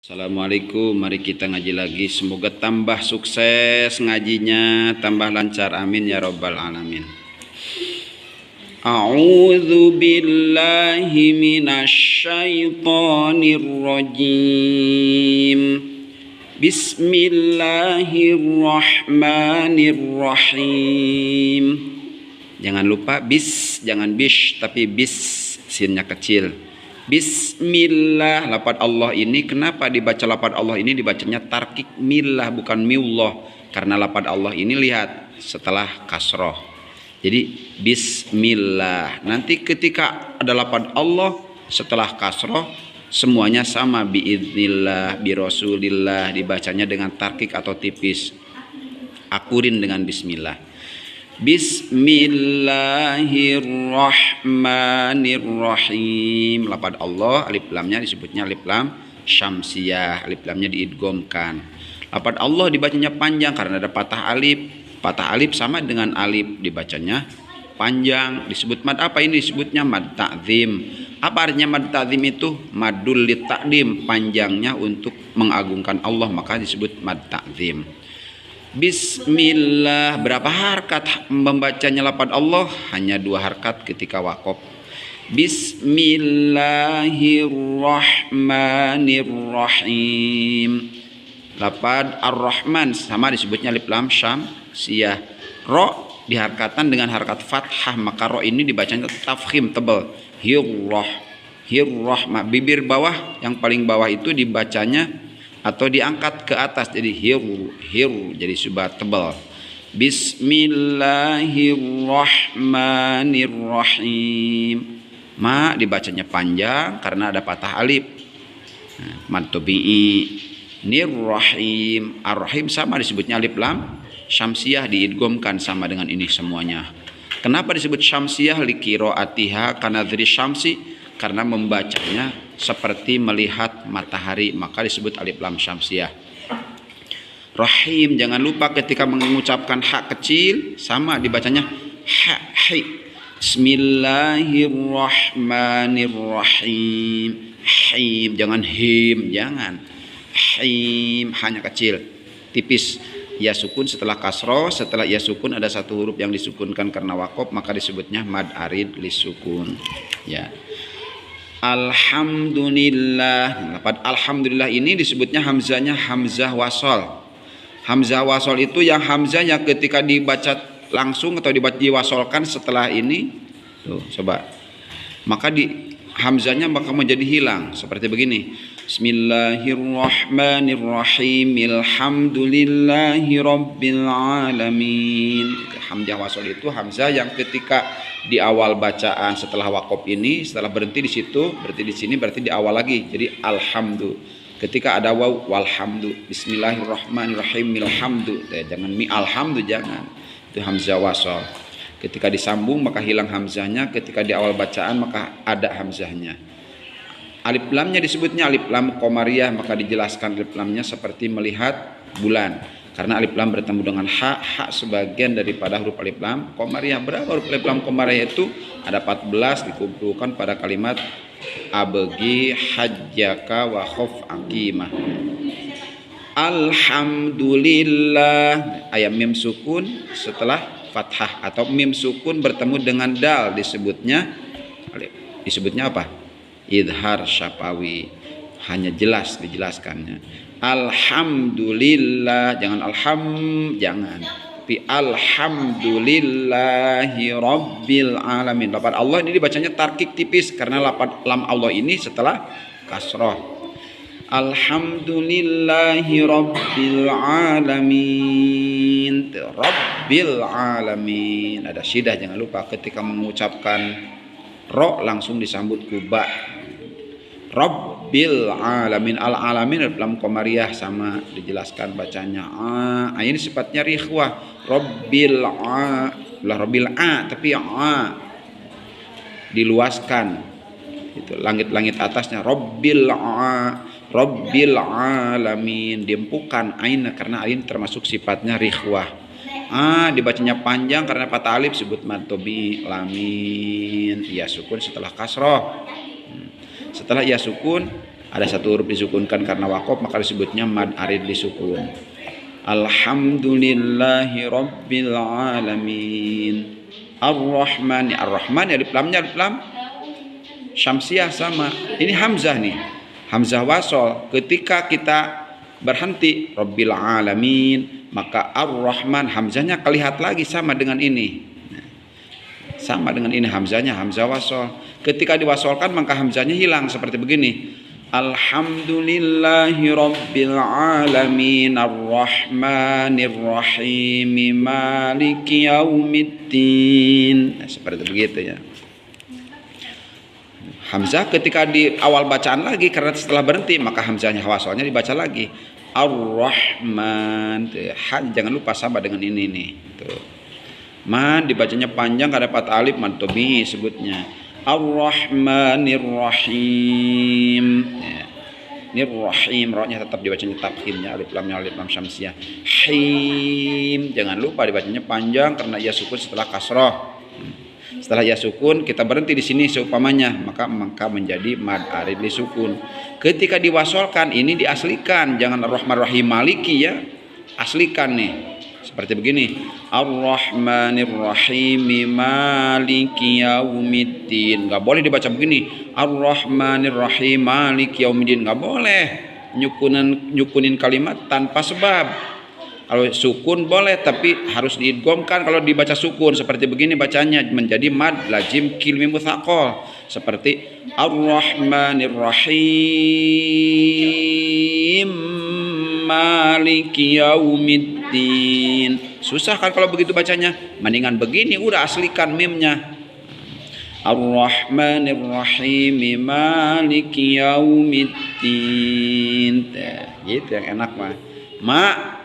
Assalamualaikum, mari kita ngaji lagi. Semoga tambah sukses ngajinya, tambah lancar. Amin ya rabbal alamin. A'udzu billahi minasyaitonir rajim. Bismillahirrahmanirrahim. Jangan lupa jangan bish, tapi bis, sinnya kecil. Bismillah, lafaz Allah ini kenapa dibaca lafaz Allah ini dibacanya tarkik millah bukan miullah, karena lafaz Allah ini lihat setelah kasroh. Jadi bismillah. Nanti ketika ada lafaz Allah setelah kasroh semuanya sama, biidznillah, birosulillah, dibacanya dengan tarkik atau tipis. Akurin dengan bismillah. Bismillahirrahmanirrahim. Lafaz Allah alif lamnya disebutnya alif lam syamsiyah, alif lamnya diidghamkan. Lafaz Allah dibacanya panjang karena ada patah alif. Patah alif sama dengan alif, dibacanya panjang. Disebut mad apa ini? Disebutnya mad ta'zim. Apa artinya mad ta'zim itu? Madul lit ta'dim, panjangnya untuk mengagungkan Allah, maka disebut mad ta'zim. Bismillah, berapa harkat membacanya lafaz Allah? Hanya 2 harkat ketika waqaf. Bismillahirrahmanirrahim. Lafaz Ar-Rahman sama disebutnya alif lam syamsiyah. Ro diharkatan dengan harkat fathah, maka ro ini dibacanya tafkhim, tebal. Hirrah. Bibir bawah yang paling bawah itu dibacanya atau diangkat ke atas jadi hiru jadi subah tebal. Bismillahirrahmanirrahim. Ma dibacanya panjang karena ada patah alif. Mad tabi'i. Nirrahim. Ar-Rahim sama disebutnya alif lam syamsiyah, diidghamkan sama dengan ini semuanya. Kenapa disebut syamsiyah? Liqiraatiha kanadri syamsi, karena membacanya seperti melihat matahari, maka disebut alif lam syamsiyah. Rahim, jangan lupa ketika mengucapkan hak kecil sama dibacanya hi. Bismillahirrahmanirrahim. Him, jangan him, jangan. Him, hanya kecil, tipis. Ya sukun setelah kasroh, setelah ya sukun ada satu huruf yang disukunkan karena waqaf, maka disebutnya mad arid lisukun. Ya. Alhamdulillah. Lafaz alhamdulillah ini disebutnya hamzahnya hamzah wasol. Hamzah wasol itu yang hamzahnya ketika dibaca langsung atau diwasolkan setelah ini. Tuh, coba. Maka hamzahnya maka menjadi hilang seperti begini. Bismillahirrahmanirrahim. Alhamdulillahi rabbil alamin. Hamzah wasol itu hamzah yang ketika di awal bacaan setelah waqaf ini, setelah berhenti di situ, berarti di sini berarti di awal lagi. Jadi alhamdu. Ketika ada waw, walhamdu. Bismillahirrahmanirrahim. Alhamdu. Jangan mi alhamdu, jangan. Itu hamzah wasol. Ketika disambung maka hilang hamzahnya, ketika di awal bacaan maka ada hamzahnya. Alif lamnya disebutnya alif lam qamariyah, maka dijelaskan alif lamnya seperti melihat bulan. Karena alif lam bertemu dengan hak sebagian daripada huruf alif lam qamariyah. Berapa huruf alif lam qamariyah itu? Ada 14, dikumpulkan pada kalimat abgi hajjaka wa khaf aqimah. Alhamdulillah. Ayat mim sukun setelah fathah atau mim sukun bertemu dengan dal disebutnya apa? Idhar syafawi. Hanya jelas dijelaskannya. Alhamdulillah, jangan jangan. Tapi alhamdulillahi rabbil alamin. Lafaz Allah ini dibacanya tarkik tipis karena lafaz lam Allah ini setelah kasroh. Alhamdulillahi rabbil alamin. Rabbil alamin. Ada syidah, jangan lupa ketika mengucapkan ro langsung disambut kuba. Rabbil alamin. Al-alamin dalam qamariyah sama dijelaskan bacanya ini sifatnya rikhwah. Rabbil tapi diluaskan. Itu langit-langit atasnya rabbil alamin, diempukan ain karena ain termasuk sifatnya rikhwah. Dibacanya panjang karena patah alif, sebut mad tabi'i lamin. Ya sukun setelah kasroh. Setelah ya sukun ada satu huruf disukunkan karena waqaf, maka disebutnya mad arid disukun. Alhamdulillahi rabbil alamin. Ar-Rahman, Ar-Rahman ya alif lam syamsiah sama. Ini hamzah nih. Hamzah wasol. Ketika kita berhenti rabbil alamin, maka Ar-Rahman hamzahnya kelihat lagi sama dengan ini. Sama dengan ini hamzahnya, hamzah wasol. Ketika diwasolkan maka hamzahnya hilang seperti begini. Alhamdulillahi rabbil alamin arrahmanir rahim maliki yaumiddin. Nah, seperti begitu ya. Hamzah ketika di awal bacaan lagi, karena setelah berhenti maka hamzahnya wasolnya dibaca lagi. Ar-Rahman. Jangan lupa sama dengan ini nih. Tuh. Man dibacanya panjang, ada 4 alif mad tabii sebutnya. Ar-Rahmanir Rahim. Ya. Ini Rahim, rohnya tetap dibacanya tafkhimnya, alif lam syamsiah. Him, jangan lupa dibacanya panjang karena ia sukun setelah kasroh. Setelah ia sukun kita berhenti di sini seumpamanya, maka menjadi mad arid disukun. Ketika diwasolkan ini diaslikan, jangan Ar-Rahman Rahim Maliki ya, aslikan nih. Seperti begini, Ar-Rahmanir Rahim Maliki Yaumiddin. Enggak boleh dibaca begini, Ar-Rahmanir Rahim Maliki Yaumiddin. Enggak boleh nyukunin kalimat tanpa sebab. Kalau sukun boleh, tapi harus diidghamkan kalau dibaca sukun. Seperti begini bacanya menjadi mad lazim kilmi mutsaqal. Seperti Ar-Rahmanir Rahim Maliki Yaumiddin. Susah kan kalau begitu bacanya? Mendingan begini, udah aslikan mimnya. Ar-Rahmanir Rahim Maliki Yaumiddin. Gitu yang enak mah.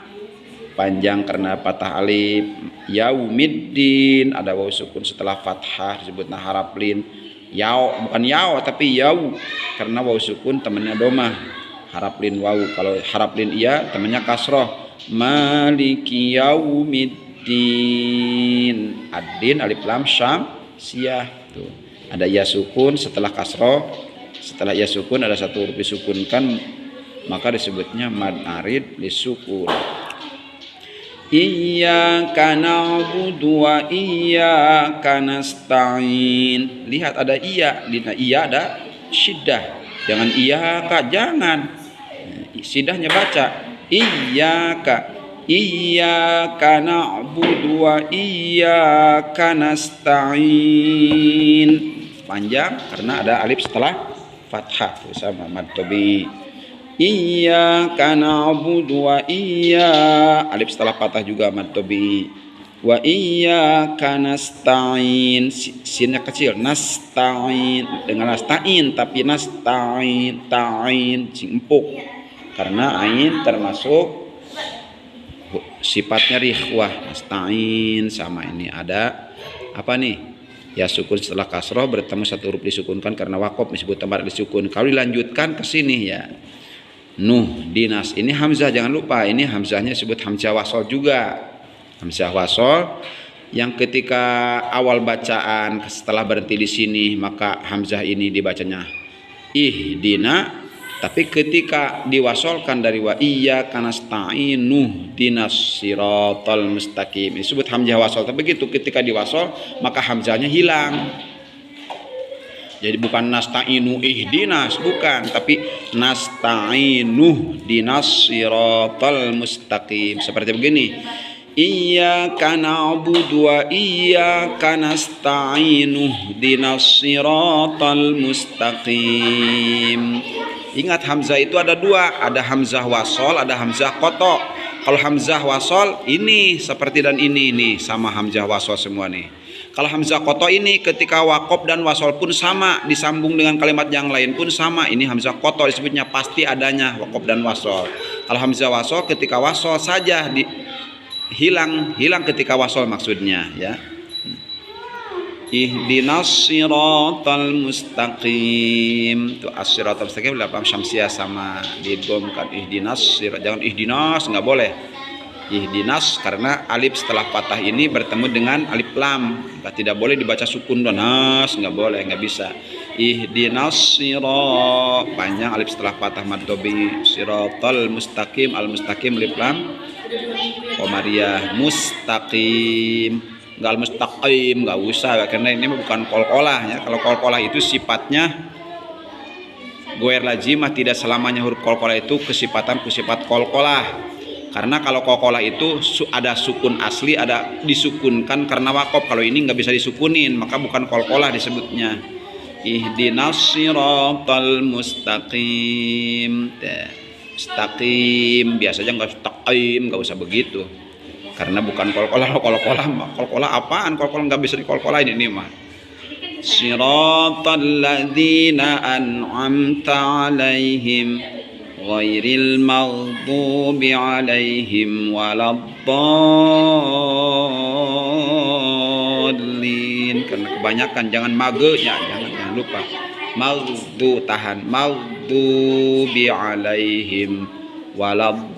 Panjang karena patah alif. Yaumiddin ada waw sukun setelah fathah disebutnya harap lin. Yau bukan yau tapi yau karena waw sukun temannya domah. Harap lin waw, kalau harap lin iya temannya kasroh. Maliki yaumiddin. Ad-din alif lam syamsiah tuh. Ada ya sukun setelah kasroh. Setelah ya sukun ada satu huruf disukunkan, maka disebutnya mad arid disukun. Iyyaka na'budu wa iyyaka nasta'in. Lihat ada iya, di iya ada syiddah. Jangan iyyaka, jangan. Siddahnya baca iyyaka na'budu wa iyyaka nasta'in. Panjang karena ada alif setelah fathah sama mad tabii. Iyyaka na'budu wa alif setelah patah juga mad tabii. Wa iyyaka nasta'in, sinnya kecil, nasta'in dengan nasta'in tapi nasta'in ta'in empuk karena ain termasuk sifatnya rikhwah. Nasta'in sama ini ada apa nih? Ya sukun setelah kasroh bertemu satu huruf disukunkan karena waqaf disebut tempat disukun. Kalau dilanjutkan ke sini ya Nuh dinas, ini hamzah jangan lupa, ini hamzahnya disebut hamzah wasol juga. Hamzah wasol yang ketika awal bacaan setelah berhenti di sini maka hamzah ini dibacanya ihdina, tapi ketika diwasolkan dari wa iyyaka nasta'in nuh dinas siratal mustaqim disebut hamzah wasol. Tapi begitu ketika diwasol maka hamzahnya hilang. Jadi bukan nasta'inu ihdinas, bukan, tapi nasta'inu dinas siratal mustaqim. Seperti begini. Iyyaka na'budu wa iyyaka nasta'inu dinas siratal mustaqim. Ingat hamzah itu ada dua, ada hamzah wasol, ada hamzah qata. Kalau hamzah wasol ini seperti dan ini nih sama hamzah wasol semua nih. Kalau hamzah qata ini ketika waqaf dan wasol pun sama, disambung dengan kalimat yang lain pun sama. Ini hamzah qata disebutnya pasti adanya waqaf dan wasol. Kalau hamzah wasol ketika wasol saja hilang ketika wasol maksudnya ya. Ihdinas siratal mustaqim. Itu as-siratal mustaqim dalam syamsiah sama diidghamkan ihdinas sirat. Jangan ihdinas, enggak boleh. Ihdinas karena alif setelah patah ini bertemu dengan alif lam, maka tidak boleh dibaca sukun donas, nggak boleh, nggak bisa. Ihdinas sirot, panjang alif setelah patah mad tobi, sirotol mustaqim, al mustaqim alif lam komariah, mustaqim, nggak al mustaqim, nggak usah karena ini bukan kolkolah ya. Kalau kolkolah itu sifatnya goer lazimah, tidak selamanya huruf kolkolah itu kesifat kolkolah. Karena kalau kolkolah itu ada sukun asli, ada disukunkan karena wakaf. Kalau ini nggak bisa disukunin, maka bukan kolkolah disebutnya. Ihdinas siratal mustaqim. Mustaqim biasanya nggak mustaqim, nggak usah begitu. Karena bukan kolkolah. Kolkolah apaan? Kolkolah nggak bisa dikolkolahin ini mah. Siratal ladzina an'amta 'alaihim ghairil maghdubi 'alaihim waladdallin. Karena kebanyakan jangan magenya, jangan lupa. Maghdu tahan, maghdubi 'alaihim waladdallin.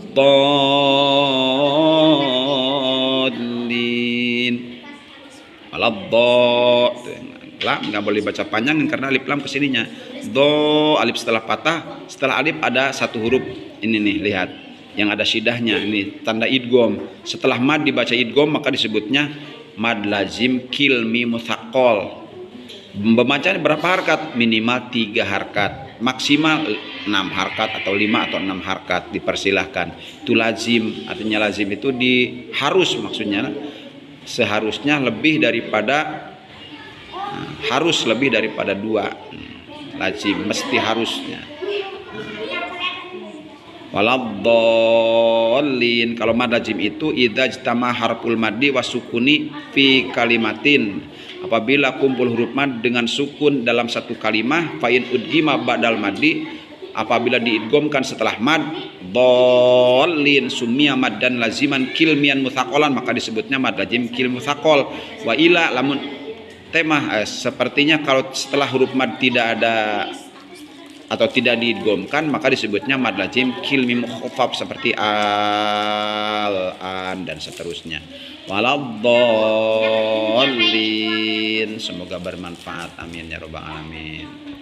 Lam nggak boleh baca panjang karena alif lam kesininya. Do alif setelah patah, setelah alif ada satu huruf ini nih, lihat yang ada syidahnya ini tanda idgham. Setelah mad dibaca idgham maka disebutnya mad lazim kilmi mutsaqqal. Pembacaan berapa harkat? Minimal 3 harkat, maksimal 6 harkat atau 5 atau 6 harkat dipersilahkan. Itu lazim, artinya lazim itu harus, maksudnya seharusnya lebih daripada harus lebih daripada 2. Lazim mesti harusnya. Waladdallin, kalau mad lazim itu idza jtama harful maddi wasukuni fi kalimatin, apabila kumpul huruf mad dengan sukun dalam satu kalimah, fa in udghima ba'dal maddi, apabila diidghamkan setelah mad, dallin summiya maddan laziman kilmian mutsaqqalan, maka disebutnya mad lazim kil mutsaqqal. Wa ila lamun tema sepertinya kalau setelah huruf mad tidak ada atau tidak diidghamkan maka disebutnya mad lazim kil mim khaffaf seperti al, an dan seterusnya. Waladdallin. Semoga bermanfaat, amin ya rabbal alamin.